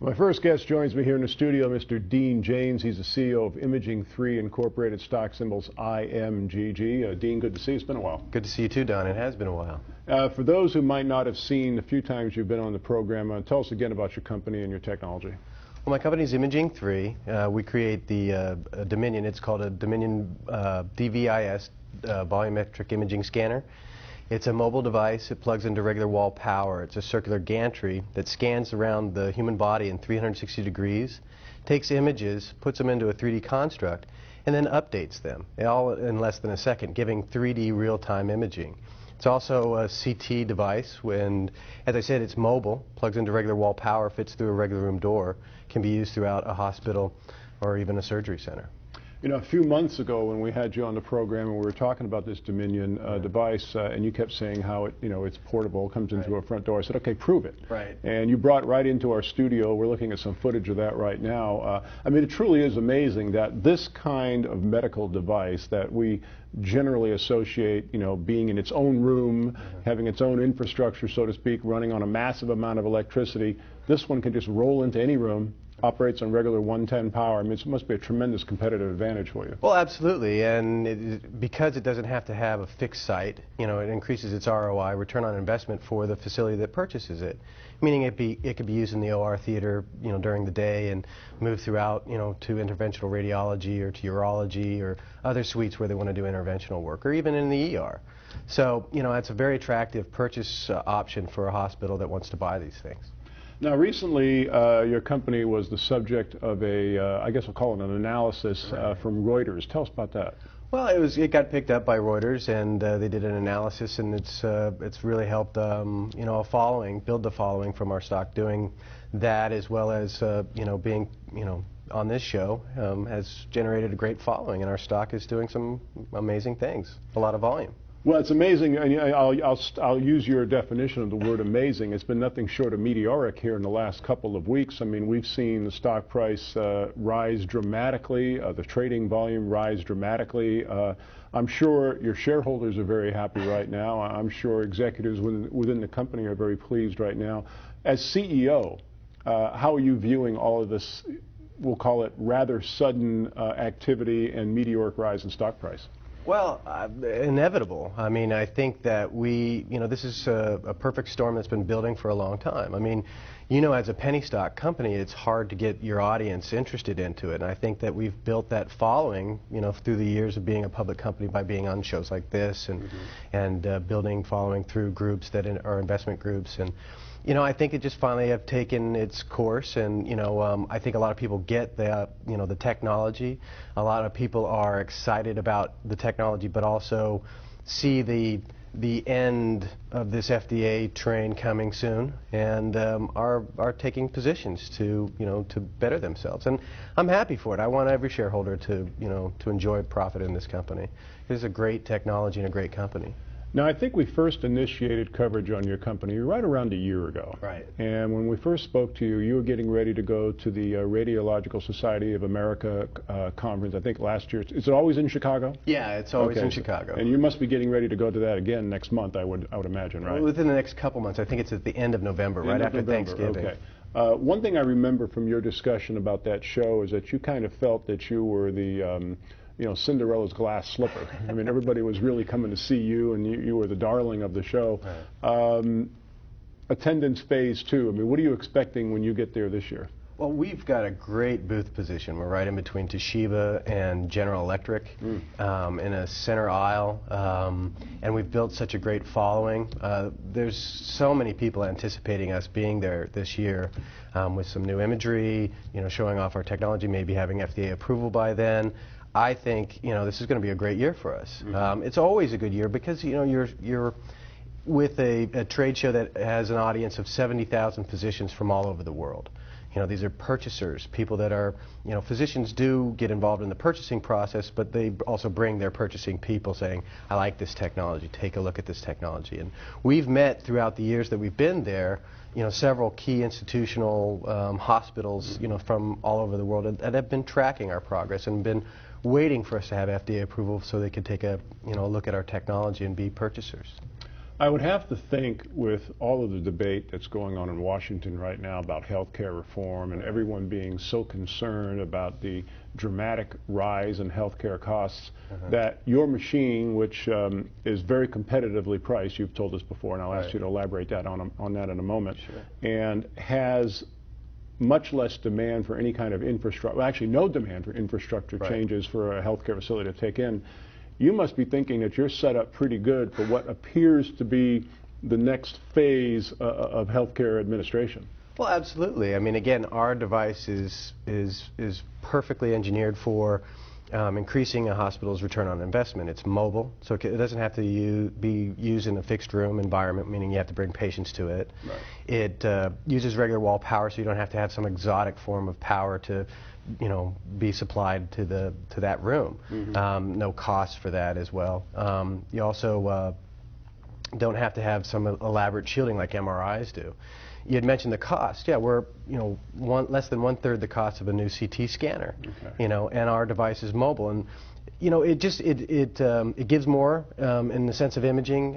My first guest joins me here in the studio, Mr. Dean James. He's the CEO of IMGG Incorporated, stock symbols IMGG. Dean, good to see you. It's been a while. Good to see you too, Don. It has been a while. For those who might not have seen the few times you've been on the program, tell us again about your company and your technology. Well, my company is IMGG. We create the Dominion. It's called a Dominion DVIS, volumetric imaging scanner. It's a mobile device. It plugs into regular wall power. It's a circular gantry that scans around the human body in 360 degrees, takes images, puts them into a 3D construct, and then updates them, all in less than a second, giving 3D real-time imaging. It's also a CT device, and as I said, it's mobile, plugs into regular wall power, fits through a regular room door, can be used throughout a hospital or even a surgery center. You know, a few months ago when we had you on the program and we were talking about this Dominion device, and you kept saying how it, it's portable, comes into a front door. I said, okay, prove it. Right. And you brought it right into our studio. We're looking at some footage of that right now. I mean, it truly is amazing that this kind of medical device that we generally associate, being in its own room, having its own infrastructure, so to speak, running on a massive amount of electricity, this one can just roll into any room, operates on regular 110 power. I mean, it must be a tremendous competitive advantage for you. Well, absolutely, and because it doesn't have to have a fixed site, it increases its ROI, return on investment, for the facility that purchases it. Meaning it could be used in the OR theater, during the day, and move throughout, to interventional radiology or to urology or other suites where they want to do interventional work, or even in the ER. So, it's a very attractive purchase option for a hospital that wants to buy these things. Now, recently, your company was the subject of I guess we'll call it an analysis from Reuters. Tell us about that. Well, it got picked up by Reuters, and they did an analysis, and it's really helped, a following, build the following from our stock. Doing that, as well as being, on this show, has generated a great following, and our stock is doing some amazing things, a lot of volume. Well, it's amazing, and I'll use your definition of the word amazing. It's been nothing short of meteoric here in the last couple of weeks. I mean, we've seen the stock price rise dramatically, the trading volume rise dramatically. I'm sure your shareholders are very happy right now. I'm sure executives within the company are very pleased right now. As CEO, how are you viewing all of this, we'll call it rather sudden activity and meteoric rise in stock price? Well, inevitable. I mean, I think that this is a perfect storm that's been building for a long time. I mean, as a penny stock company, it's hard to get your audience interested into it. And I think that we've built that following, through the years of being a public company by being on shows like this and building following through groups that are investment groups. And I think it just finally have taken its course, and I think a lot of people get the the technology. A lot of people are excited about the technology, but also see the end of this FDA train coming soon, and are taking positions to to better themselves. And I'm happy for it. I want every shareholder to to enjoy profit in this company. This is a great technology and a great company. Now, I think we first initiated coverage on your company right around a year ago. Right. And when we first spoke to you, you were getting ready to go to the Radiological Society of America conference, I think last year. Is it always in Chicago? Yeah, it's always in Chicago. And you must be getting ready to go to that again next month, I would imagine, right? Within the next couple months. I think it's at the end of November, right after Thanksgiving. Okay. One thing I remember from your discussion about that show is that you kind of felt that you were the Cinderella's glass slipper. I mean, everybody was really coming to see you, and you were the darling of the show. Right. Attendance phase 2. I mean, what are you expecting when you get there this year? Well, we've got a great booth position. We're right in between Toshiba and General Electric, in a center aisle, and we've built such a great following. There's so many people anticipating us being there this year, with some new imagery, showing off our technology, maybe having FDA approval by then. I think this is going to be a great year for us. It's always a good year because you're with a trade show that has an audience of 70,000 physicians from all over the world. These are purchasers, people that are, physicians do get involved in the purchasing process, but they also bring their purchasing people saying, I like this technology, take a look at this technology. And we've met throughout the years that we've been there, several key institutional hospitals, from all over the world that have been tracking our progress and been waiting for us to have FDA approval so they could take a look at our technology and be purchasers. I would have to think, with all of the debate that's going on in Washington right now about healthcare reform and everyone being so concerned about the dramatic rise in healthcare costs, that your machine, which is very competitively priced, you've told us before, and I'll ask you to elaborate that on that in a moment, and has much less demand for any kind of infrastructure, well, actually no demand for infrastructure changes for a healthcare facility to take in. You must be thinking that you're set up pretty good for what appears to be the next phase of healthcare administration. Well, absolutely. I mean, again, our device is perfectly engineered for increasing a hospital's return on investment. It's mobile, so it doesn't have to be used in a fixed room environment, meaning you have to bring patients to it. It uses regular wall power, so you don't have to have some exotic form of power to be supplied to that room. No cost for that as well. You also don't have to have some elaborate shielding like MRIs do. You had mentioned the cost. Yeah, we're less than 1/3 the cost of a new CT scanner. And our device is mobile, and it gives more in the sense of imaging,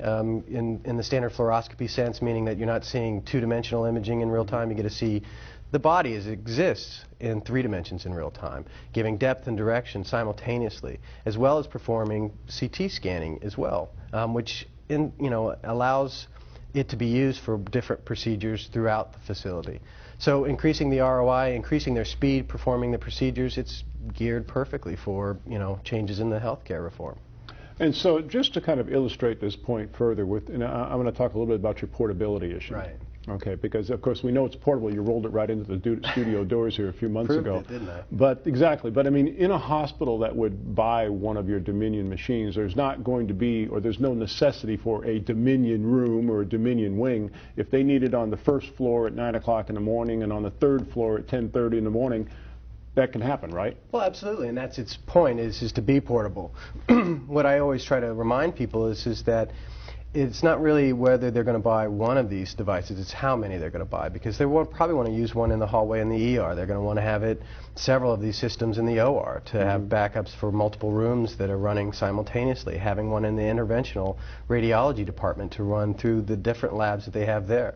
in the standard fluoroscopy sense, meaning that you're not seeing two-dimensional imaging in real time. You get to see the body as it exists in 3 dimensions in real time, giving depth and direction simultaneously, as well as performing CT scanning as well, which allows it to be used for different procedures throughout the facility. So increasing the ROI, increasing their speed, performing the procedures, it's geared perfectly for changes in the healthcare reform. And so just to kind of illustrate this point further, I'm going to talk a little bit about your portability issue. Okay, because of course we know it's portable. You rolled it right into the studio doors here a few months ago. Proved it, didn't I? But exactly. But I mean, in a hospital that would buy one of your Dominion machines, there's not going to be, or there's no necessity for a Dominion room or a Dominion wing. If they need it on the first floor at 9 o'clock in the morning and on the 3rd floor at 10:30 in the morning, that can happen, right? Well, absolutely, and that's its point, is to be portable. What I always try to remind people is that it's not really whether they're going to buy one of these devices, it's how many they're going to buy, because they probably want to use one in the hallway in the ER. They're going to want to have several of these systems in the OR to have backups for multiple rooms that are running simultaneously, having one in the interventional radiology department to run through the different labs that they have there.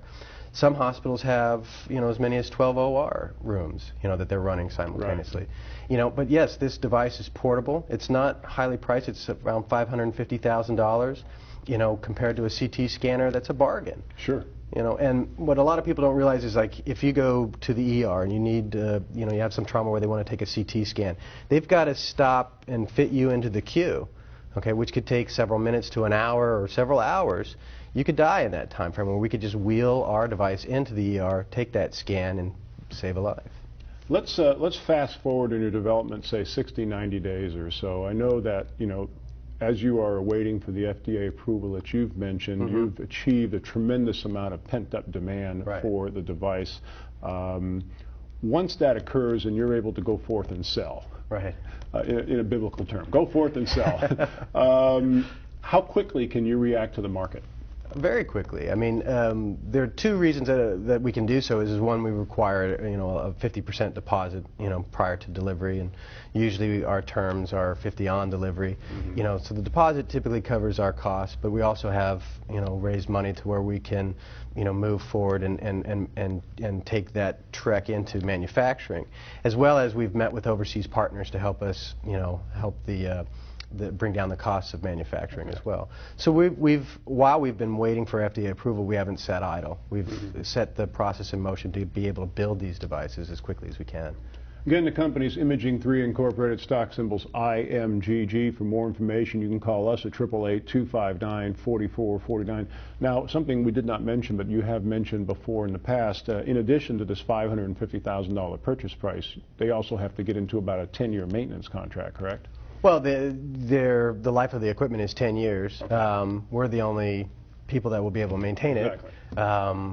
Some hospitals have, as many as 12 OR rooms, that they're running simultaneously. But yes, this device is portable. It's not highly priced. It's around $550,000. Compared to a CT scanner, that's a bargain. Sure. And what a lot of people don't realize is, like, if you go to the ER and you need, you have some trauma where they want to take a CT scan, they've got to stop and fit you into the queue, okay, which could take several minutes to an hour or several hours. You could die in that time frame, where we could just wheel our device into the ER, take that scan, and save a life. Let's fast forward in your development, say 60, 90 days or so. I know that, as you are waiting for the FDA approval that you've mentioned, you've achieved a tremendous amount of pent-up demand for the device. Once that occurs and you're able to go forth and sell, in a biblical term, go forth and sell, how quickly can you react to the market? Very quickly. I mean, there are 2 reasons that we can do so. Is one, we require a 50% deposit prior to delivery, and usually our terms are 50 on delivery. So the deposit typically covers our costs, but we also have raised money to where we can move forward and take that trek into manufacturing, as well as we've met with overseas partners to help us help bring down the costs of manufacturing as well. So while we've been waiting for FDA approval, we haven't sat idle. We've set the process in motion to be able to build these devices as quickly as we can. Again, the company's Imaging 3 Incorporated, stock symbols IMGG. For more information, you can call us at 888-259-4449. Now, something we did not mention, but you have mentioned before in the past, in addition to this $550,000 purchase price, they also have to get into about a 10-year maintenance contract, correct? Well, the life of the equipment is 10 years. We're the only people that will be able to maintain it.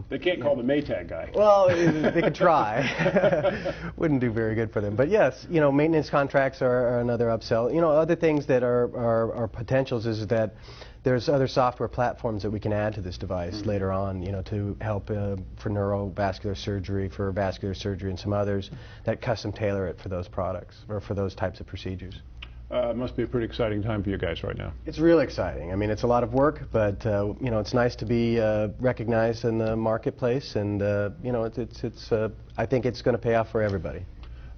They can't call the Maytag guy. Well, they could try. Wouldn't do very good for them. But yes, maintenance contracts are another upsell. Other things that are potentials is that there's other software platforms that we can add to this device later on, to help for neurovascular surgery, for vascular surgery, and some others that custom tailor it for those products or for those types of procedures. Must be a pretty exciting time for you guys right now. It's real exciting. I mean, it's a lot of work, but you know, it's nice to be recognized in the marketplace, and you know, I think it's going to pay off for everybody.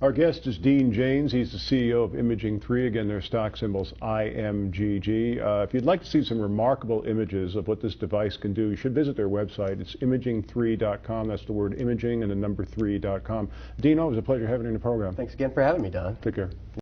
Our guest is Dean Janes. He's the CEO of IMGG. Again, their stock symbol's IMGG. If you'd like to see some remarkable images of what this device can do, you should visit their website. It's imaging3.com. That's the word imaging and the number 3.com. Dean, always a pleasure having you in the program. Thanks again for having me, Don. Take care.